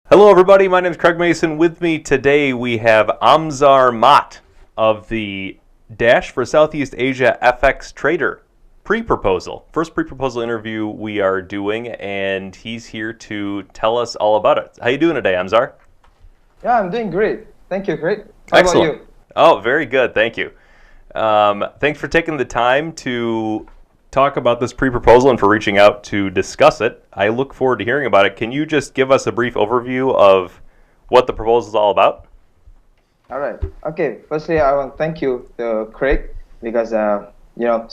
Hello, everybody. My name is Craig Mason. With me today, we have Amzar Mott of the Dash for Southeast Asia FX Trader pre-proposal. First pre-proposal interview we are doing, and he's here to tell us all about it. How you doing today, Amzar? Yeah, I'm doing great. Thank you, Craig. How Excellent. about you? Oh, very good. Thank you. Thanks for taking the time to talk about this pre-proposal and for reaching out to discuss it. I look forward to hearing about it. Can you just give us a brief overview of what the proposal is all about? All right. Okay. Firstly, I want to thank you, Craig, because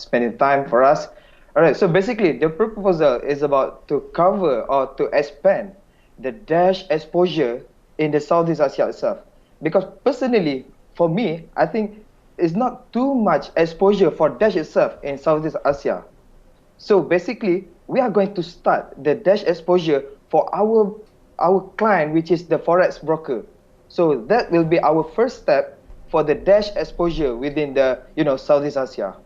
spending time for us. All right. So basically, the proposal is about to cover or to expand the Dash exposure in the Southeast Asia itself. Because personally, for me, I think it's not too much exposure for Dash itself in Southeast Asia. So basically, we are going to start the Dash exposure for our client, which is the forex broker. So that will be our first step for the Dash exposure within the Southeast Asia.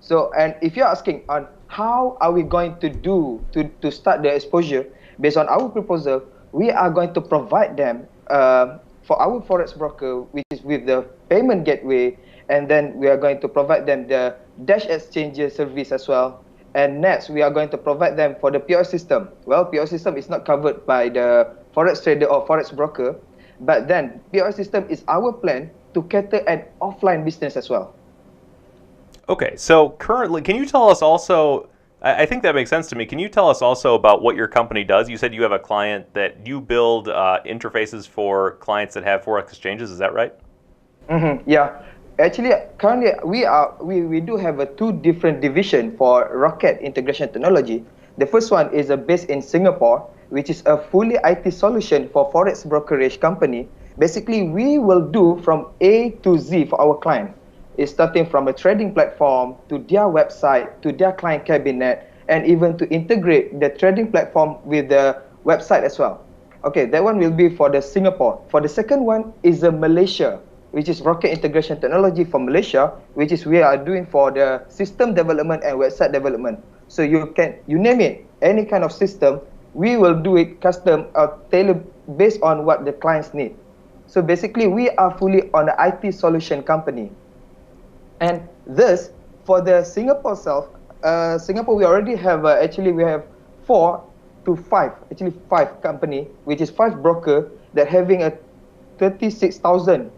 So, and if you're asking on how are we going to do to start the exposure, based on our proposal, we are going to provide them for our forex broker, which is with the payment gateway, and then we are going to provide them the Dash exchange service as well. And next, we are going to provide them for the POS system. Well, POS system is not covered by the forex trader or forex broker, but then POS system is our plan to cater an offline business as well. Okay, so currently, can you tell us also, I think that makes sense to me, can you tell us also about what your company does? You said you have a client that you build interfaces for clients that have forex exchanges, is that right? Yeah. Actually, currently we do have two different division for Rocket Integration Technology. The first one is based in Singapore, which is a fully IT solution for forex brokerage company. Basically, we will do from A to Z for our client. It's starting from a trading platform to their website to their client cabinet, and even to integrate the trading platform with the website as well. Okay, that one will be for the Singapore. For the second one is Malaysia, which is Rocket Integration Technology for Malaysia, which is we are doing for the system development and website development. So you name it, any kind of system, we will do it custom or tailored based on what the clients need. So basically, we are fully on the IT solution company. And this, for the Singapore itself, Singapore, we already have, actually, we have 5 company, which is 5 broker that having a 36,000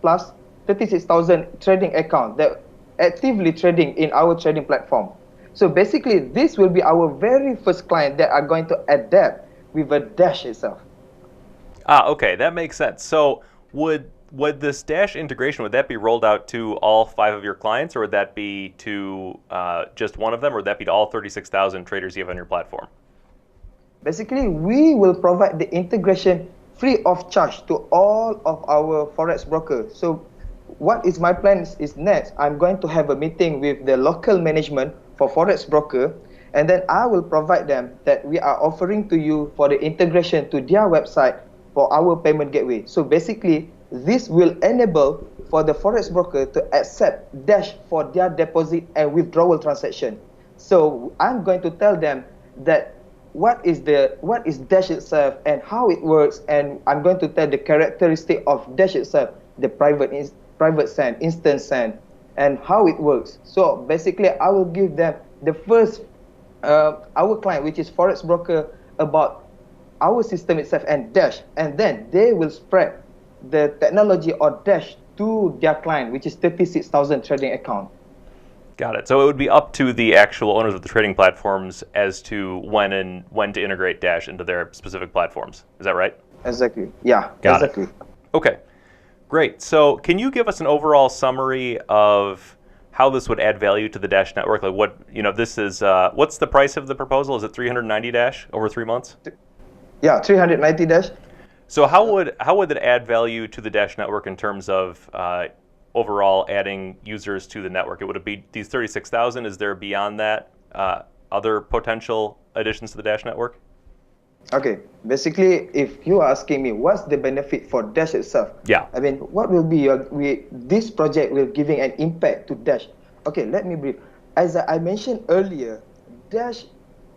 plus 36,000 trading account that actively trading in our trading platform. So basically, this will be our very first client that are going to adapt with a Dash itself. Okay, that makes sense. So would this Dash integration, would that be rolled out to all 5 of your clients, or would that be to just one of them, or would that be to all 36,000 traders you have on your platform? Basically, we will provide the integration free of charge to all of our forex brokers. So what is my plan is next, I'm going to have a meeting with the local management for forex broker, and then I will provide them that we are offering to you for the integration to their website for our payment gateway. So basically, this will enable for the forex broker to accept Dash for their deposit and withdrawal transaction. So I'm going to tell them that what is Dash itself and how it works, and I'm going to tell the characteristic of Dash itself, the private send, instant send, and how it works. So basically, I will give them the first our client, which is forex broker, about our system itself and Dash, and then they will spread the technology or Dash to their client, which is 36,000 trading account. Got it. So it would be up to the actual owners of the trading platforms as to when to integrate Dash into their specific platforms. Is that right? Exactly. Yeah. Got exactly. it. Okay. Great. So can you give us an overall summary of how this would add value to the Dash network? Like what, this is, what's the price of the proposal? Is it 390 Dash over 3 months? Yeah, 390 Dash. So how would it add value to the Dash network in terms of overall adding users to the network? It would be these 36,000. Is there beyond that other potential additions to the Dash network? Okay, basically, if you are asking me what's the benefit for Dash itself, yeah, I mean, what will be this project will giving an impact to Dash? Okay, let me brief. As I mentioned earlier, Dash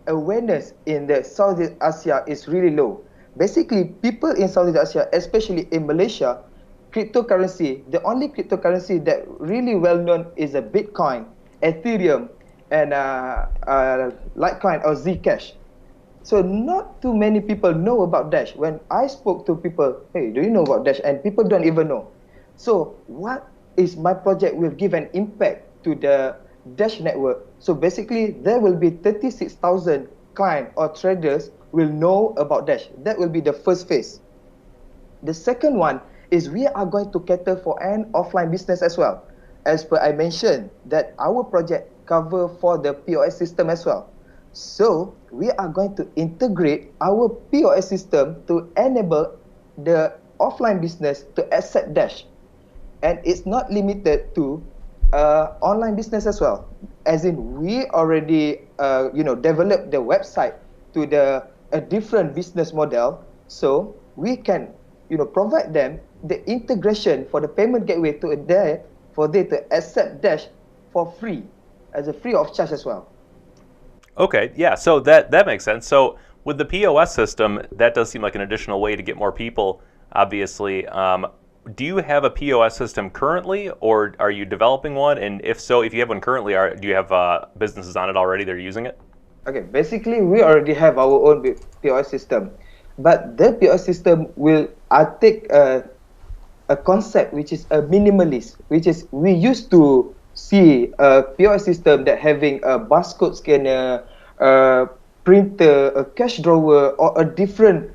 awareness in the Southeast Asia is really low. basically people in Southeast Asia, especially in Malaysia, cryptocurrency, the only cryptocurrency that really well known is a Bitcoin, Ethereum, and Litecoin or Zcash. So not too many people know about Dash. When I spoke to people, hey, do you know about Dash? And people don't even know. So what is my project will give an impact to the Dash network. So basically, there will be 36,000 clients or traders will know about Dash. That will be the first phase. The second one is we are going to cater for an offline business as well. As per I mentioned, that our project cover for the POS system as well. So we are going to integrate our POS system to enable the offline business to accept Dash. And it's not limited to online business as well. As in, we already developed the website to a different business model, so we can provide them the integration for the payment gateway to there for they to accept Dash for free, as a free of charge as well. Okay, yeah, so that makes sense. So with the POS system, that does seem like an additional way to get more people, obviously. Do you have a POS system currently, or are you developing one? And if so, if you have one currently, do you have businesses on it already that are using it? Okay, basically we already have our own POS system, but the POS system will take a concept which is a minimalist, which is we used to see a POS system that having a barcode scanner, a printer, a cash drawer, or a different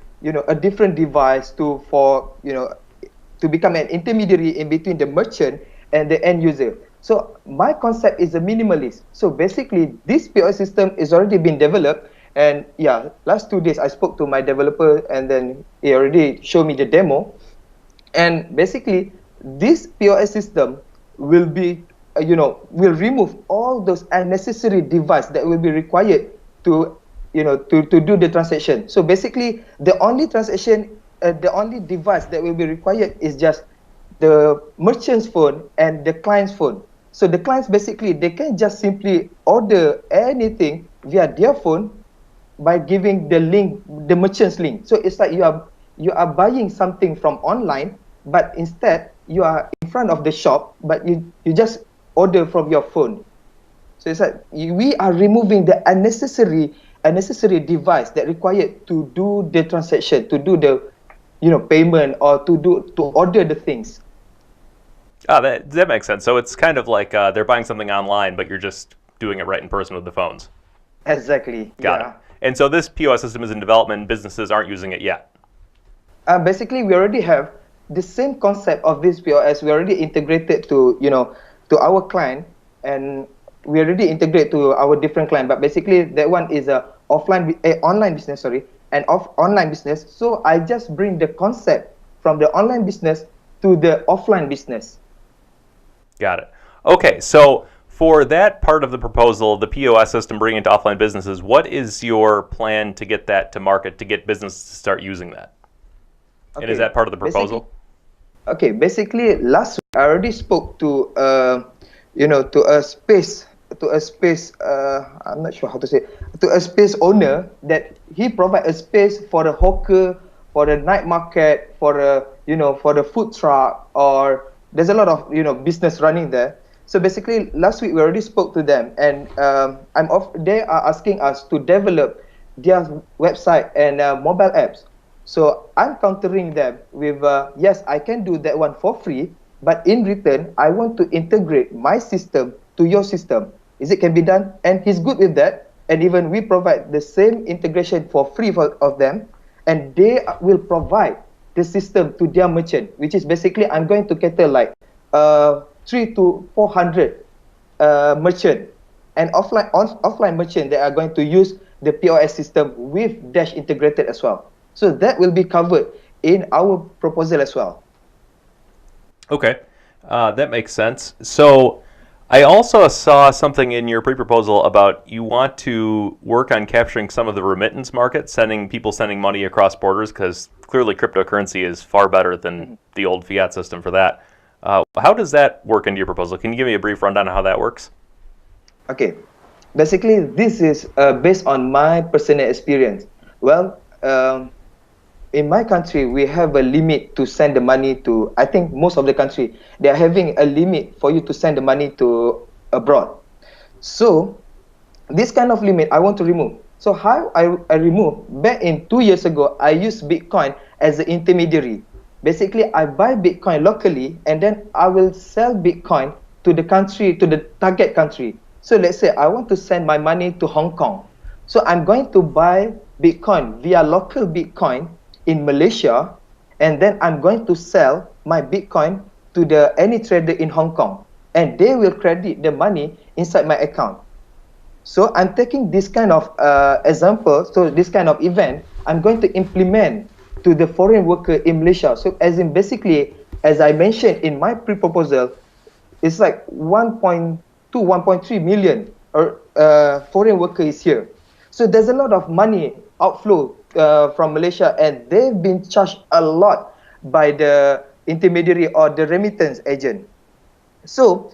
device to become an intermediary in between the merchant and the end user. So my concept is a minimalist. So basically, this POS system is already been developed, and yeah, last 2 days I spoke to my developer, and then he already showed me the demo. And basically, this POS system will be, will remove all those unnecessary devices that will be required to do the transaction. So basically, the only device that will be required is just the merchant's phone and the client's phone. So the clients basically, they can just simply order anything via their phone by giving the link, the merchant's link. So it's like you are buying something from online, but instead you are in front of the shop, but you just order from your phone. So it's like we are removing the unnecessary device that required to do the transaction, to do the payment, or to order the things. That makes sense. So it's kind of like they're buying something online, but you're just doing it right in person with the phones. Exactly. Got it. And so this POS system is in development, and businesses aren't using it yet. Basically, we already have the same concept of this POS. We already integrated to our client, and we already integrate to our different client. But basically, that one is online business, and online business. So I just bring the concept from the online business to the offline business. Got it. Okay, so for that part of the proposal, the POS system bringing it to offline businesses, what is your plan to get that to market, to get businesses to start using that? Okay. And is that part of the proposal? Basically, last week I already spoke to a space, I'm not sure how to say, to a space owner, that he provide a space for the hawker, for the night market, for the food truck, or there's a lot of business running there. So basically, last week we already spoke to them, and they are asking us to develop their website and mobile apps. So I'm countering them with yes, I can do that one for free, but in return, I want to integrate my system to your system. Is it can be done? And he's good with that. And even we provide the same integration for free of them, and they will provide the system to their merchant, which is basically I'm going to cater like 300 to 400 merchant and offline merchant that are going to use the POS system with Dash integrated as well. So that will be covered in our proposal as well. Okay, that makes sense. So I also saw something in your pre-proposal about you want to work on capturing some of the remittance market, sending money across borders, because clearly cryptocurrency is far better than the old fiat system for that. How does that work into your proposal? Can you give me a brief rundown of how that works? Okay, basically this is based on my personal experience. Well, in my country, we have a limit to send the money to, I think most of the country, they are having a limit for you to send the money to abroad. So this kind of limit I want to remove. So how I remove, back in 2 years ago, I used Bitcoin as an intermediary. Basically, I buy Bitcoin locally and then I will sell Bitcoin to the country, to the target country. So let's say I want to send my money to Hong Kong. So I'm going to buy Bitcoin via local Bitcoin in Malaysia, and then I'm going to sell my Bitcoin to the any trader in Hong Kong, and they will credit the money inside my account. So I'm taking this kind of example, so this kind of event, I'm going to implement to the foreign worker in Malaysia. So as in basically, as I mentioned in my pre-proposal, it's like 1.2, 1.3 million foreign workers here. So there's a lot of money outflow from Malaysia, and they've been charged a lot by the intermediary or the remittance agent. So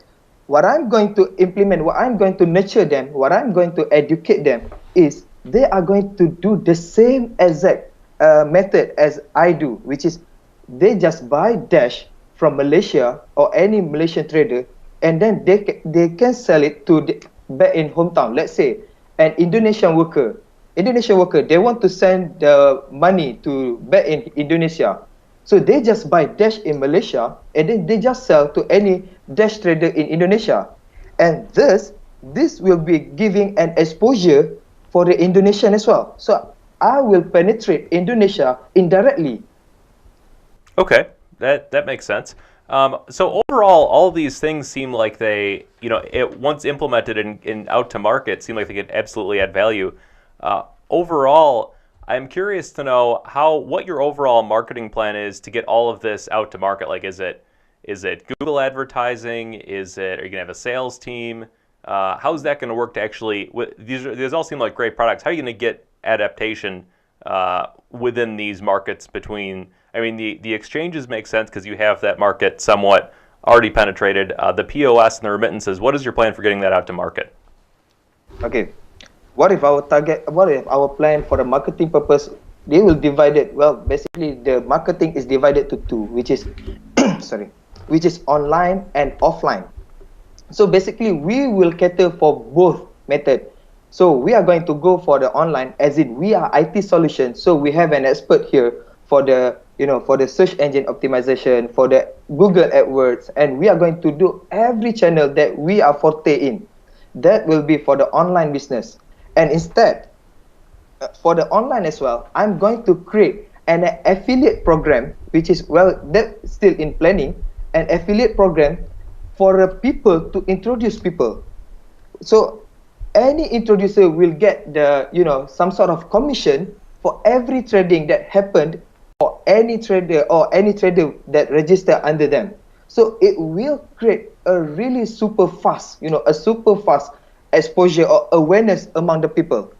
what I'm going to implement, what I'm going to nurture them, what I'm going to educate them is they are going to do the same exact method as I do, which is they just buy Dash from Malaysia or any Malaysian trader, and then they can sell it to back in hometown. Let's say an Indonesian worker, they want to send the money to back in Indonesia. So they just buy Dash in Malaysia and then they just sell to any Dash trader in Indonesia. And this will be giving an exposure for the Indonesian as well. So I will penetrate Indonesia indirectly. Okay, that makes sense. So overall, all these things seem like they, once implemented and out to market, seem like they could absolutely add value. Overall, I'm curious to know what your overall marketing plan is to get all of this out to market. Like, is it Google advertising? Are you gonna have a sales team? How's that going to work to actually? These all seem like great products. How are you going to get adaptation within these markets? The exchanges make sense because you have that market somewhat already penetrated. The POS and the remittances. What is your plan for getting that out to market? Okay. What if our plan for the marketing purpose, they will divide it? Well, basically the marketing is divided to two, which is which is online and offline. So basically we will cater for both method. So we are going to go for the online, as in we are IT solution. So we have an expert here for the for the search engine optimization, for the Google AdWords, and we are going to do every channel that we are forte in. That will be for the online business. And instead, for the online as well, I'm going to create an affiliate program, which is, well, that's still in planning, an affiliate program for people to introduce people. So any introducer will get the, some sort of commission for every trading that happened for any trader that register under them. So it will create a really super fast exposure or awareness among the people.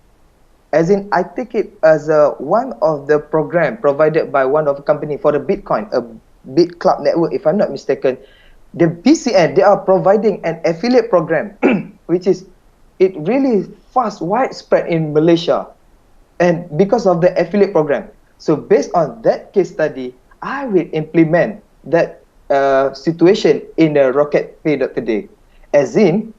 As in, I take it as one of the program provided by one of the company for the Bitcoin, a Bit Club network, if I'm not mistaken. The BCN, they are providing an affiliate program, which is it really fast, widespread in Malaysia, and because of the affiliate program. So based on that case study, I will implement that situation in the RocketPay today. As in,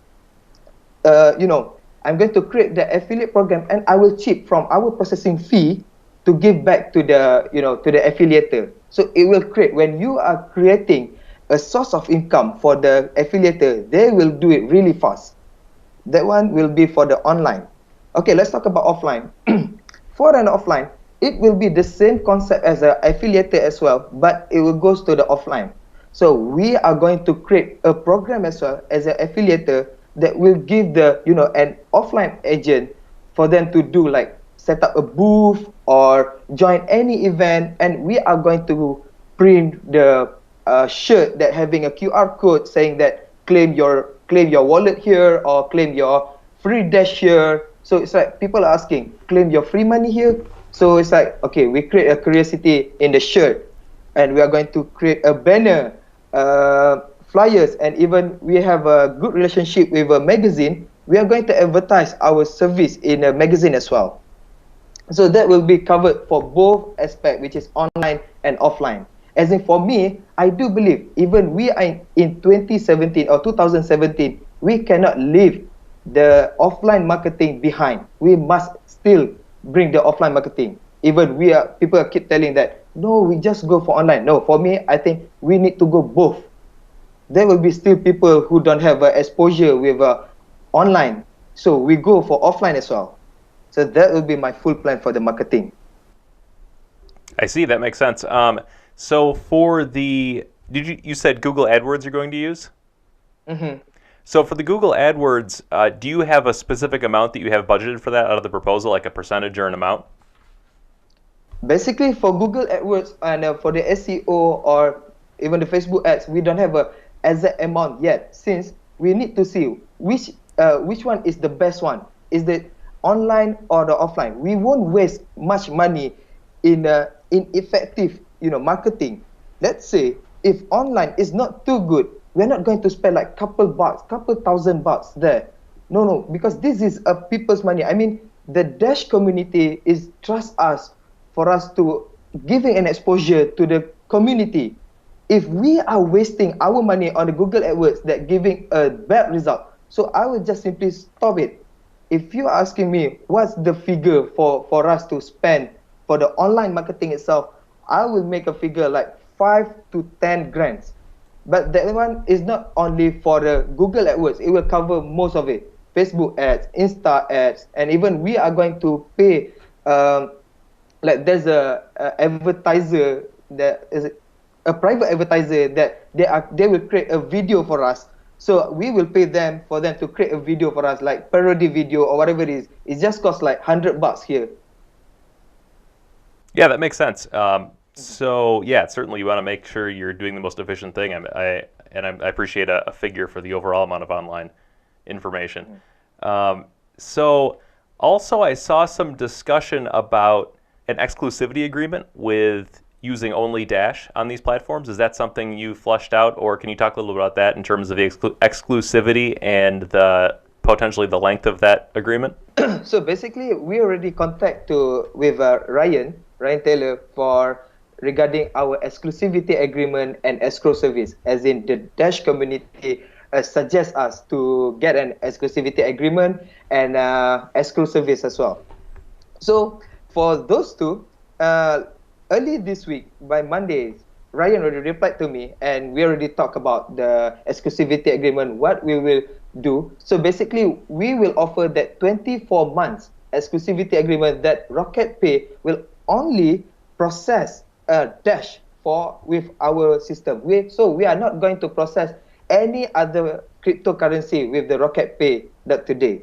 I'm going to create the affiliate program, and I will chip from our processing fee to give back to the to the affiliator. So it will create, when you are creating a source of income for the affiliator, they will do it really fast. That one will be for the online. Okay, let's talk about offline. For an offline, it will be the same concept as an affiliator as well, but it will goes to the offline. So we are going to create a program as well as an affiliator that will give the an offline agent for them to do, like set up a booth or join any event, and we are going to print the shirt that having a QR code saying that claim your wallet here or claim your free Dash here. So it's like people are asking, claim your free money here. So it's like, okay, we create a curiosity in the shirt, and we are going to create a banner, flyers, and even we have a good relationship with a magazine. We are going to advertise our service in a magazine as well. So that will be covered for both aspects, which is online and offline. As in for me, I do believe even we are in 2017 or 2017, we cannot leave the offline marketing behind. We must still bring the offline marketing. Even people keep telling that, no, we just go for online. No, for me, I think we need to go both. There will be still people who don't have exposure with online. So we go for offline as well. So that will be my full plan for the marketing. I see, that makes sense. So for the, you said Google AdWords you're going to use? Mm-hmm. So for the Google AdWords, do you have a specific amount that you have budgeted for that out of the proposal, like a percentage or an amount? Basically, for Google AdWords and for the SEO or even the Facebook ads, we don't have a exact amount yet, since we need to see which one is the best one. Is the online or the offline? We won't waste much money in ineffective, marketing. Let's say if online is not too good, we're not going to spend like couple $1,000 there. No, because this is a people's money. I mean, the Dash community is trust us for us to giving an exposure to the community. If we are wasting our money on the Google AdWords that giving a bad result, so I will just simply stop it. If you're asking me what's the figure for us to spend for the online marketing itself, I will make a figure like 5 to 10 grand. But that one is not only for the Google AdWords, it will cover most of it. Facebook ads, Insta ads, and even we are going to pay, like there's a advertiser that is a private advertiser that they will create a video for us. So we will pay them for them to create a video for us, like parody video or whatever it is. It just costs like $100 here. Yeah, that makes sense. So yeah, certainly you want to make sure you're doing the most efficient thing. I appreciate a figure for the overall amount of online information. So also I saw some discussion about an exclusivity agreement with using only Dash on these platforms. Is that something you fleshed out, or can you talk a little bit about that in terms of the exclusivity and potentially the length of that agreement? So basically, we already contact with Ryan Taylor regarding our exclusivity agreement and escrow service, as in the Dash community suggests us to get an exclusivity agreement and escrow service as well. So for those two, early this week, by Monday, Ryan already replied to me, and we already talked about the exclusivity agreement, what we will do. So basically, we will offer that 24 months exclusivity agreement that RocketPay will only process Dash with our system. So we are not going to process any other cryptocurrency with the RocketPay today.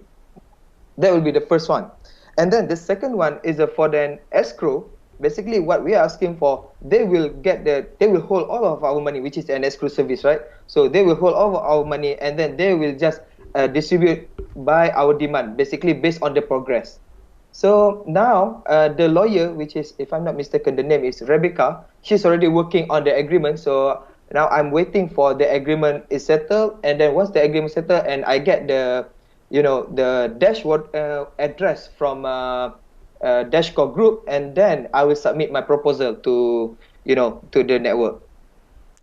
That will be the first one. And then the second one is for the escrow. Basically, what we are asking for, they will hold all of our money, which is an escrow service, right? So they will hold all of our money, and then they will just distribute by our demand, basically based on the progress. So now the lawyer, which is, if I'm not mistaken, the name is Rebecca. She's already working on the agreement. So now I'm waiting for the agreement is settled, and then once the agreement is settled, and I get the dashboard address from Dashcore group, and then I will submit my proposal to the network.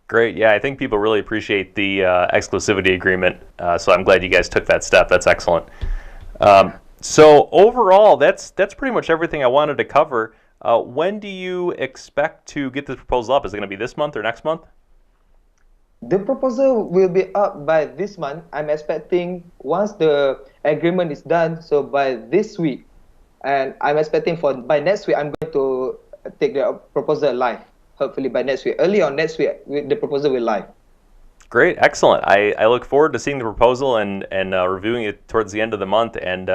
Great. Yeah, I think people really appreciate the exclusivity agreement. So I'm glad you guys took that step. That's excellent. So overall, that's pretty much everything I wanted to cover. When do you expect to get this proposal up? Is it going to be this month or next month? The proposal will be up by this month. I'm expecting once the agreement is done, so by this week. And I'm expecting by next week, I'm going to take the proposal live. Hopefully by next week. Early on next week, the proposal will live. Great. Excellent. I look forward to seeing the proposal and reviewing it towards the end of the month. And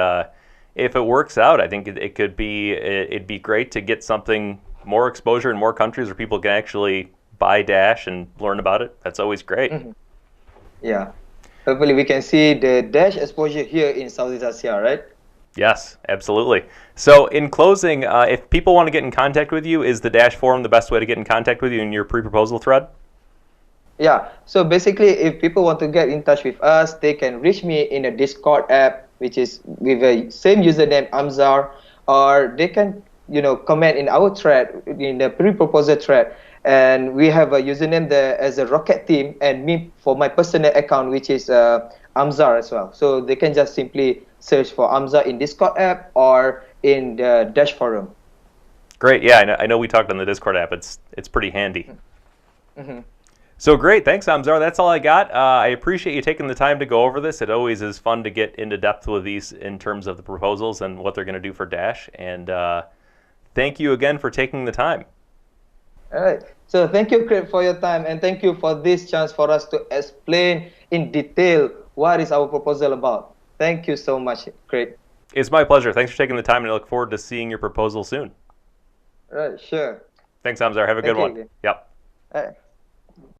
if it works out, I think it'd be great to get something more exposure in more countries where people can actually buy Dash and learn about it. That's always great. Mm-hmm. Yeah. Hopefully we can see the Dash exposure here in Southeast Asia, right? Yes, absolutely. So in closing, if people want to get in contact with you, is the Dash forum the best way to get in contact with you in your pre-proposal thread? Yeah, so basically if people want to get in touch with us, they can reach me in a Discord app, which is with the same username, Amzar, or they can comment in our thread, in the pre-proposal thread, and we have a username there as a Rocket Team, and me for my personal account, which is Amzar as well. So they can just simply search for Amzar in Discord app or in the Dash forum. Great. Yeah, I know we talked on the Discord app. It's pretty handy. Mm-hmm. So great. Thanks, Amzar. That's all I got. I appreciate you taking the time to go over this. It always is fun to get into depth with these in terms of the proposals and what they're going to do for Dash. And thank you again for taking the time. All right. So thank you, Craig, for your time, and thank you for this chance for us to explain in detail what is our proposal about. Thank you so much, Craig. It's my pleasure. Thanks for taking the time, and I look forward to seeing your proposal soon. All right, sure. Thanks, Amzar. Have a good one. Again. Yep. All right.